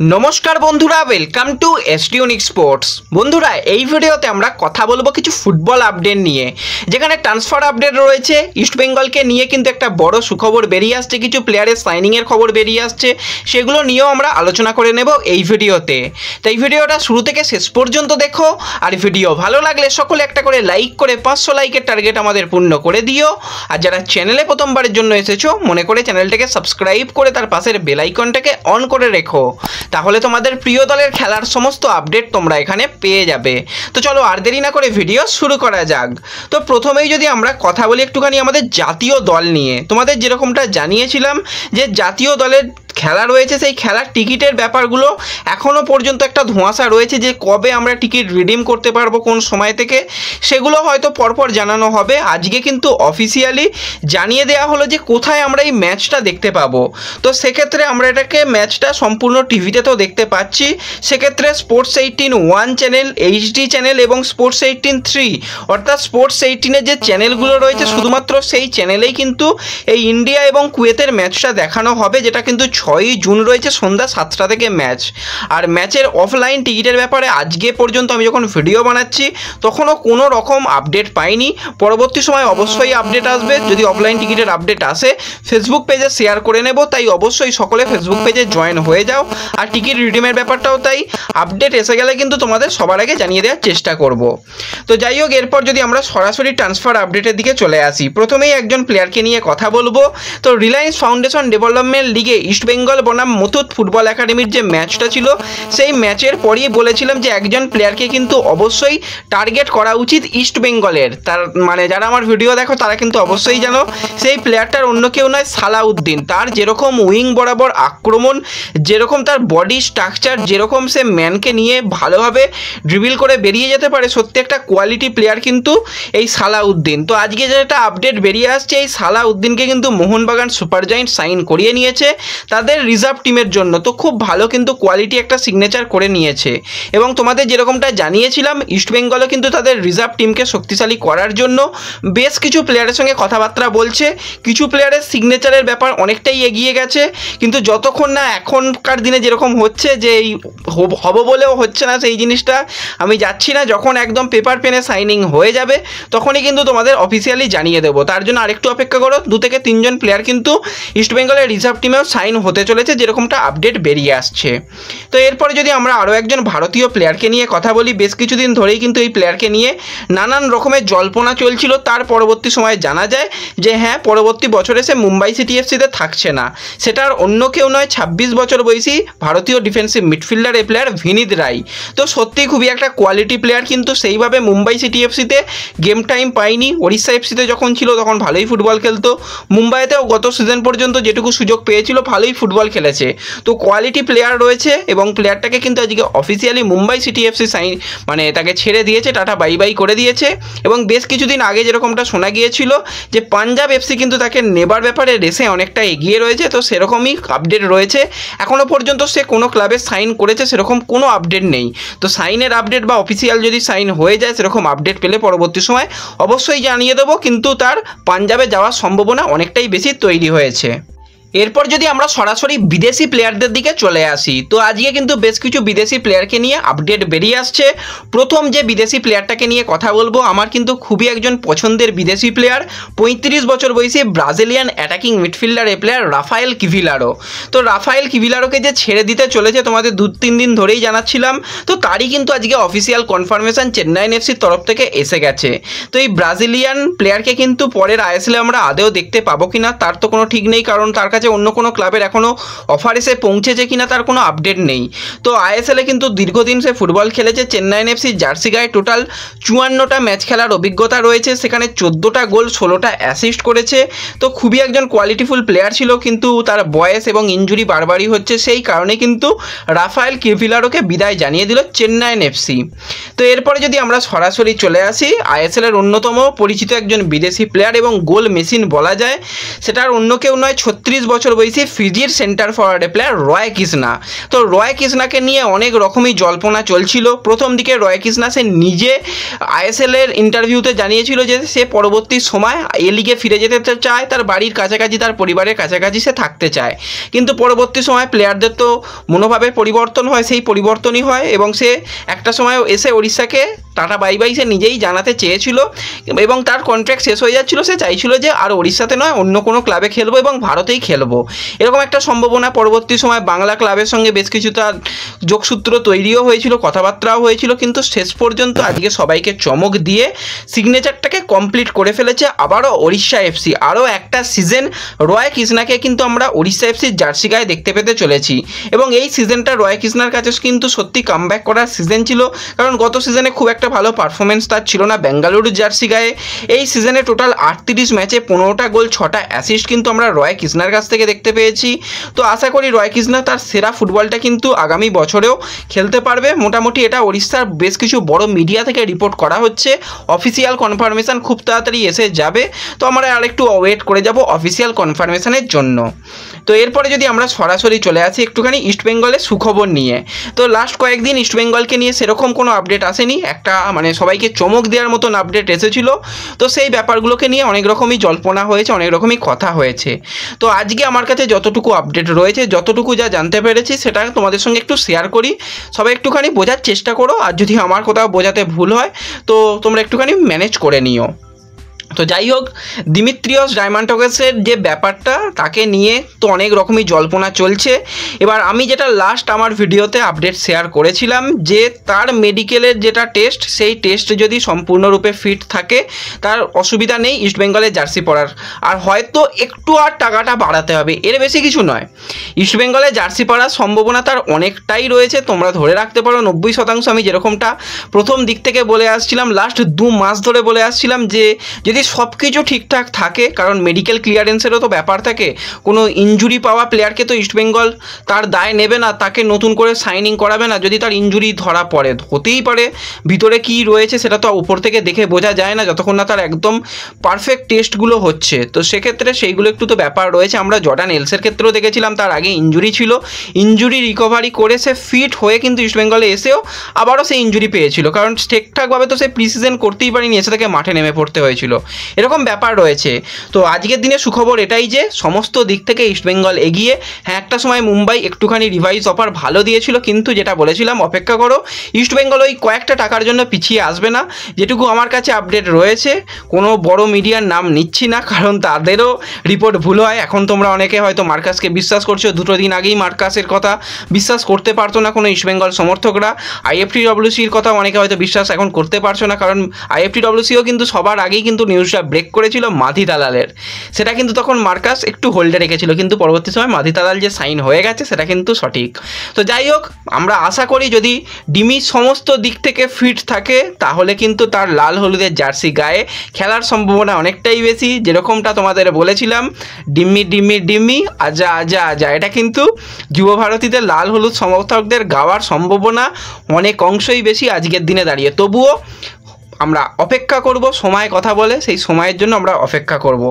নমস্কার বন্ধুরা, welcome to এসডিউনিক sports. বন্ধুরা, এই ভিডিওতে আমরা কথা বলবো কিছু ফুটবল আপডেট নিয়ে, যেখানে ট্রান্সফার আপডেট রয়েছে। ইস্টবেঙ্গলকে নিয়ে কিন্তু একটা বড় সুখবর বেরিয়ে আসছে, কিছু প্লেয়ারের সাইনিংয়ের খবর বেরিয়ে আসছে, সেগুলো নিয়েও আমরা আলোচনা করে নেব এই ভিডিওতে। তো এই ভিডিওটা শুরু থেকে শেষ পর্যন্ত দেখো, আর ভিডিও ভালো লাগলে সকলে একটা করে লাইক করে 500 লাইকের টার্গেট আমাদের পূর্ণ করে দিও। আর যারা চ্যানেলে প্রথমবারের জন্য এসেছো, মনে করে চ্যানেলটাকে সাবস্ক্রাইব করে তার পাশের বেল আইকনটাকে অন করে রেখো, তাহলে তোমাদের প্রিয় দলের খেলার সমস্ত আপডেট তোমরা এখানে পেয়ে যাবে। তো চলো আর দেরি না করে ভিডিও শুরু করা যাক। তো প্রথমেই যদি আমরা কথা বলি একটুখানি আমাদের জাতীয় দল নিয়ে, তোমাদের যেরকমটা জানিয়েছিলাম যে জাতীয় দলের খেলা রয়েছে, সেই খেলার টিকিটের ব্যাপারগুলো এখনও পর্যন্ত একটা ধোঁয়াশা রয়েছে যে কবে আমরা টিকিট রিডিম করতে পারবো, কোন সময় থেকে, সেগুলো হয়তো পরপর জানানো হবে। আজকে কিন্তু অফিসিয়ালি জানিয়ে দেওয়া হলো যে কোথায় আমরা এই ম্যাচটা দেখতে পাবো। তো সেক্ষেত্রে আমরা এটাকে ম্যাচটা সম্পূর্ণ টিভিতে তো দেখতে পাচ্ছি, সেক্ষেত্রে স্পোর্টস 18 চ্যানেল, এইচডি চ্যানেল এবং স্পোর্টস 18 অর্থাৎ স্পোর্টস 18-এর যে চ্যানেলগুলো রয়েছে শুধুমাত্র সেই চ্যানেলেই কিন্তু এই ইন্ডিয়া এবং কুয়েতের ম্যাচটা দেখানো হবে, যেটা কিন্তু 6ই জুন রয়েছে সন্ধ্যা 7টা থেকে ম্যাচ। আর ম্যাচের অফলাইন টিকিটের ব্যাপারে আজকে পর্যন্ত আমি যখন ভিডিও বানাচ্ছি তখনও কোনো রকম আপডেট পাইনি। পরবর্তী সময় অবশ্যই আপডেট আসবে, যদি অফলাইন টিকিটের আপডেট আসে ফেসবুক পেজে শেয়ার করে নেব, তাই অবশ্যই সকলে ফেসবুক পেজে জয়েন হয়ে যাও। আর টিকিট রিডিমের ব্যাপারটাও তাই, আপডেট এসে গেলে কিন্তু তোমাদের সবার আগে জানিয়ে দেওয়ার চেষ্টা করব। তো যাই হোক, এরপর যদি আমরা সরাসরি ট্রান্সফার আপডেটের দিকে চলে আসি, প্রথমেই একজন প্লেয়ারকে নিয়ে কথা বলবো। তো রিলায়েন্স ফাউন্ডেশন ডেভেলপমেন্ট লিগে ইস্টবেঙ্গল বনাম মুথুট ফুটবল একাডেমির যে ম্যাচটা ছিল, সেই ম্যাচের পরই বলেছিলাম যে একজন প্লেয়ারকে কিন্তু অবশ্যই টার্গেট করা উচিত ইস্টবেঙ্গলের। তার মানে যারা আমার ভিডিও দেখো তারা কিন্তু অবশ্যই জানো, সেই প্লেয়ারটার অন্য কেউ নয়, সালাউদ্দিন। তার যেরকম উইং বরাবর আক্রমণ, যেরকম তার বডি স্ট্রাকচার, যেরকম সে ম্যানকে নিয়ে ভালোভাবে ড্রিবল করে বেরিয়ে যেতে পারে, সত্যি একটা কোয়ালিটি প্লেয়ার কিন্তু এই সালাউদ্দিন। তো আজকে যেটা আপডেট বেরিয়ে আসছে, এই সালাউদ্দিনকে কিন্তু মোহনবাগান সুপার জায়েন্ট সাইন করিয়ে নিয়েছে তাদের রিজার্ভ টিমের জন্য। তো খুব ভালো কিন্তু কোয়ালিটি একটা সিগনেচার করে নিয়েছে, এবং তোমাদের যেরকমটা জানিয়েছিলাম ইস্টবেঙ্গলও কিন্তু তাদের রিজার্ভ টিমকে শক্তিশালী করার জন্য বেশ কিছু প্লেয়ারের সঙ্গে কথাবার্তা বলছে। কিছু প্লেয়ারের সিগনেচারের ব্যাপার অনেকটাই এগিয়ে গেছে, কিন্তু যতক্ষণ না এখনকার দিনে যেরকম হচ্ছে যে এই হব বলেও হচ্ছে না, সেই জিনিসটা আমি যাচ্ছি না। যখন একদম পেপার পেনে সাইনিং হয়ে যাবে তখনই কিন্তু তোমাদের অফিসিয়ালি জানিয়ে দেবো। তার জন্য আরেকটু অপেক্ষা করো, 2 থেকে 3 জন প্লেয়ার কিন্তু ইস্টবেঙ্গলের রিজার্ভ টিমেও সাইন হতে চলেছে, যেরকমটা আপডেট বেরিয়ে আসছে। তো এরপরে যদি আমরা আরও একজন ভারতীয় প্লেয়ারকে নিয়ে কথা বলি, বেশ কিছুদিন ধরেই কিন্তু এই প্লেয়ারকে নিয়ে নানান রকমের জল্পনা চলছিল। তার পরবর্তী সময়ে জানা যায় যে হ্যাঁ, পরবর্তী বছরে সে মুম্বাই সিটি এফসিতে থাকছে না। সেটার অন্য কেউ নয়, 26 বছর বয়সী ভারতীয় ডিফেন্সিভ মিডফিল্ডার এই প্লেয়ার ভিনিত রায়। তো সত্যিই খুবই একটা কোয়ালিটি প্লেয়ার, কিন্তু সেইভাবে মুম্বাই সিটি এফসিতে গেম টাইম পায়নি। ওড়িশা এফসিতে যখন ছিল তখন ভালোই ফুটবল খেলতো, মুম্বাইতেও গত সিজন পর্যন্ত যেটুকু সুযোগ পেয়েছিল ভালোই ফুটবল খেলেছে। তো কোয়ালিটি প্লেয়ার রয়েছে, এবং প্লেয়ারটাকে কিন্তু আজকে অফিসিয়ালি মুম্বাই সিটি এফসি মানে তাকে ছেড়ে দিয়েছে, টাটা বাই বাই করে দিয়েছে। এবং বেশ কিছুদিন আগে যেরকমটা শোনা গিয়েছিল যে পাঞ্জাব এফসি কিন্তু তাকে নেবার ব্যাপারে রেসে অনেকটা এগিয়ে রয়েছে, তো সেরকমই আপডেট রয়েছে। এখনও পর্যন্ত সে কোনো ক্লাবে সাইন করেছে সেরকম কোনো আপডেট নেই। তো সাইনের আপডেট বা অফিসিয়াল যদি সাইন হয়ে যায় সেরকম আপডেট পেলে পরবর্তী সময় অবশ্যই জানিয়ে দেবো, কিন্তু তার পাঞ্জাবে যাওয়ার সম্ভাবনা অনেকটাই বেশি তৈরি হয়েছে। এরপর যদি আমরা সরাসরি বিদেশি প্লেয়ারদের দিকে চলে আসি, তো আজকে কিন্তু বেশ কিছু বিদেশি প্লেয়ারকে নিয়ে আপডেট বেরিয়ে আসছে। প্রথম যে বিদেশি প্লেয়ারটাকে নিয়ে কথা বলবো, আমার কিন্তু খুবই একজন পছন্দের বিদেশি প্লেয়ার, 35 বছর বয়সী ব্রাজিলিয়ান অ্যাটাকিং মিডফিল্ডার এই প্লেয়ার রাফায়েল কিভিলারো। তো রাফায়েল কিভিলারোকে যে ছেড়ে দিতে চলেছে তোমাদের 2-3 দিন ধরেই জানাচ্ছিলাম, তো তারই কিন্তু আজকে অফিসিয়াল কনফার্মেশন চেন্নাই এফসির তরফ থেকে এসে গেছে। তো এই ব্রাজিলিয়ান প্লেয়ারকে কিন্তু পরের আইএসএলে আমরা আদেও দেখতে পাবো কিনা তার তো কোনো ঠিক নেই, কারণ তার কাছে অন্য কোনো ক্লাবের এখনও অফার এসে পৌঁছেছে কিনা তার কোনো আপডেট নেই। তো আইএসএলে কিন্তু দীর্ঘদিন সে ফুটবল খেলেছে, চেন্নাই এফসি জার্সি গায়ে টোটাল 54টা ম্যাচ খেলার অভিজ্ঞতা রয়েছে, সেখানে 14টা গোল 16টা অ্যাসিস্ট করেছে। তো খুবই একজন কোয়ালিটিফুল প্লেয়ার ছিল, কিন্তু তার বয়স এবং ইনজুরি বারবারই হচ্ছে, সেই কারণে কিন্তু রাফায়েল কিভিলারোকে বিদায় জানিয়ে দিল চেন্নাই এফসি। তো এরপরে যদি আমরা সরাসরি চলে আসি, আইএসএলের অন্যতম পরিচিত একজন বিদেশি প্লেয়ার এবং গোল মেশিন বলা যায়, সেটার অন্য কেউ নয়, 36 বছর বয়সী ফিজির সেন্টার ফরওয়ার্ডে প্লেয়ার রয় কৃষ্ণা। তো রয় কৃষ্ণাকে নিয়ে অনেক রকমই জল্পনা চলছিল। প্রথম দিকে রয় কৃষ্ণা সে নিজে আইএসএলের ইন্টারভিউতে জানিয়েছিল যে সে পরবর্তী সময় এ লিগে ফিরে যেতে চায়, তার বাড়ির কাছাকাছি, তার পরিবারের কাছাকাছি সে থাকতে চায়। কিন্তু পরবর্তী সময় প্লেয়ারদের তো মনোভাবের পরিবর্তন হয়, সেই পরিবর্তনই হয় এবং সে একটা সময় এসে ওড়িশাকে টাটা বাই বাই সে নিজেই জানাতে চেয়েছিল এবং তার কন্ট্রাক্ট শেষ হয়ে যাচ্ছিল। সে চাইছিল যে আর ওড়িশাতে নয় অন্য কোনো ক্লাবে খেলবো এবং ভারতেই খেলবো, এরকম একটা সম্ভাবনা পরবর্তী সময় বাংলা ক্লাবের সঙ্গে বেশ কিছু তার যোগসূত্র তৈরিও হয়েছিল, কথাবার্তাও হয়েছিল। কিন্তু শেষ পর্যন্ত আজকে সবাইকে চমক দিয়ে সিগনেচারটাকে কমপ্লিট করে ফেলেছে আবারও ওড়িশা এফসি। আরও একটা সিজন রয় কৃষ্ণাকে কিন্তু আমরা ওড়িশা এফসির জার্সি গায়ে দেখতে পেতে চলেছি এবং এই সিজনটা রয় কৃষ্ণার কাছে কিন্তু সত্যি কামব্যাক করার সিজন ছিল, কারণ গত সিজনে খুব একটা ভালো পারফরমেন্স তার ছিল না বেঙ্গালুরু জার্সি গায়ে। এই সিজনে টোটাল 38 ম্যাচে 15টা গোল 6টা অ্যাসিস্ট কিন্তু আমরা রয় কৃষ্ণার কাছ থেকে দেখতে পেয়েছি। তো আশা করি রয় কৃষ্ণা তার সেরা ফুটবলটা কিন্তু আগামী বছরেও খেলতে পারবে। মোটামুটি এটা ওড়িশার বেশ কিছু বড় মিডিয়া থেকে রিপোর্ট করা হচ্ছে, অফিসিয়াল কনফার্মেশন খুব তাড়াতাড়ি এসে যাবে। তো আমরা আরেকটু ওয়েট করে যাব অফিসিয়াল কনফার্মেশনের জন্য। তো এরপরে যদি আমরা সরাসরি চলে আসি একটুখানি ইস্টবেঙ্গলের সুখবর নিয়ে। তো লাস্ট কয়েকদিন ইস্টবেঙ্গলকে নিয়ে সেরকম কোনো আপডেট আসেনি, একটা মানে সবাইকে চমক দেওয়ার মতন আপডেট এসেছিল। তো সেই ব্যাপারগুলোকে নিয়ে অনেক রকমই জল্পনা হয়েছে, অনেক রকমই কথা হয়েছে। তো আজকে আমার কাছে যতটুকু আপডেট রয়েছে, যতটুকু যা জানতে পেরেছি সেটা তোমাদের সঙ্গে একটু শেয়ার করি। সবাই একটুখানি বোঝার চেষ্টা করো, আর যদি আমার কোথাও বোঝাতে ভুল হয় তো তোমরা একটুখানি ম্যানেজ করে নিও। তো যাই হোক, দিমিত্রিয়স ডায়মান্টোকেসের যে ব্যাপারটা তাকে নিয়ে তো অনেক রকমই জল্পনা চলছে। এবার আমি যেটা লাস্ট আমার ভিডিওতে আপডেট শেয়ার করেছিলাম যে তার মেডিকেলের যেটা টেস্ট, সেই টেস্ট যদি সম্পূর্ণরূপে ফিট থাকে তার অসুবিধা নেই ইস্টবেঙ্গলের জার্সি পরার, আর হয়তো একটু আর টাকাটা বাড়াতে হবে, এর বেশি কিছু নয়। ইস্টবেঙ্গলের জার্সি পরার সম্ভাবনা তার অনেকটাই রয়েছে, তোমরা ধরে রাখতে পারো 90%। আমি যেরকমটা প্রথম দিক থেকে বলে আসছিলাম, লাস্ট 2 মাস ধরে বলে আসছিলাম যে যদি সব কিছু ঠিকঠাক থাকে, কারণ মেডিকেল ক্লিয়ারেন্সেরও তো ব্যাপার থাকে, কোনো ইনজুরি পাওয়া প্লেয়ারকে তো ইস্টবেঙ্গল তার দায় নেবে না, তাকে নতুন করে সাইনিং করাবে না যদি তার ইনজুরি ধরা পড়ে। হতেই পারে ভিতরে কি রয়েছে সেটা তো উপর থেকে দেখে বোঝা যায় না যতক্ষণ না তার একদম পারফেক্ট টেস্টগুলো হচ্ছে। তো সেক্ষেত্রে সেইগুলো একটু তো ব্যাপার রয়েছে। আমরা জর্ডান এলসের ক্ষেত্রেও দেখেছিলাম তার আগে ইনজুরি ছিল, ইনজুরি রিকভারি করে সে ফিট হয়ে কিন্তু ইস্টবেঙ্গলে এসেও আবারও সে ইনজুরি পেয়েছিল, কারণ ঠিকঠাকভাবে তো সে প্রিসিজন করতেই পারেনি, এসে তাকে মাঠে নেমে পড়তে হয়েছিল, এরকম ব্যাপার রয়েছে। তো আজকের দিনে সুখবর এটাই যে সমস্ত দিক থেকে ইস্টবেঙ্গল এগিয়ে। হ্যাঁ, একটা সময় মুম্বাই একটুখানি রিভাইজ অফার ভালো দিয়েছিল, কিন্তু যেটা বলেছিলাম অপেক্ষা করো, ইস্টবেঙ্গল ওই কয়েকটা টাকার জন্য পিছিয়ে আসবে না। যেটুকু আমার কাছে আপডেট রয়েছে, কোনো বড় মিডিয়ার নাম নিচ্ছি না কারণ তাদেরও রিপোর্ট ভুল হয়। এখন তোমরা অনেকে হয়তো মার্কাসকে বিশ্বাস করছো, 2 দিন আগেই মার্কাসের কথা বিশ্বাস করতে পারতো না কোনো ইস্টবেঙ্গল সমর্থকরা। IFTWCর কথা অনেকে হয়তো বিশ্বাস এখন করতে পারছো না, কারণ IFTWCও কিন্তু সবার আগেই কিন্তু নিউজটা ব্রেক করেছিল মাধি দালালের, সেটা কিন্তু তখন মার্কাস একটু হোল্ডে রেখেছিল, কিন্তু পরবর্তী সময় মাধি দালাল যে সাইন হয়ে গেছে সেটা কিন্তু সঠিক। তো যাই হোক, আমরা আশা করি যদি ডিমি সমস্ত দিক থেকে ফিট থাকে তাহলে কিন্তু তার লাল হলুদের জার্সি গায়ে খেলার সম্ভাবনা অনেকটাই বেশি। যেরকমটা তোমাদের বলেছিলাম, ডিম্মি ডিম্মি ডিম্মি আজা আজা আজা, এটা কিন্তু যুব ভারতীদের লাল হলুদ সমর্থকদের গাওয়ার সম্ভাবনা অনেক অংশই বেশি আজকের দিনে দাঁড়িয়ে। তবুও আমরা অপেক্ষা করব, সময় কথা বলে, সেই সময়ের জন্য আমরা অপেক্ষা করব।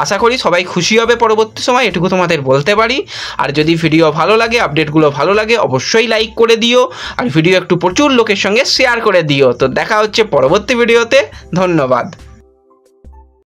আশা করি সবাই খুশি হবে পরবর্তী সময়, এটুকু তোমাদের বলতে পারি। আর যদি ভিডিও ভালো লাগে, আপডেটগুলো ভালো লাগে, অবশ্যই লাইক করে দিও, আর ভিডিও একটু প্রচুর লোকের সঙ্গে শেয়ার করে দিও। তো দেখা হচ্ছে পরবর্তী ভিডিওতে, ধন্যবাদ।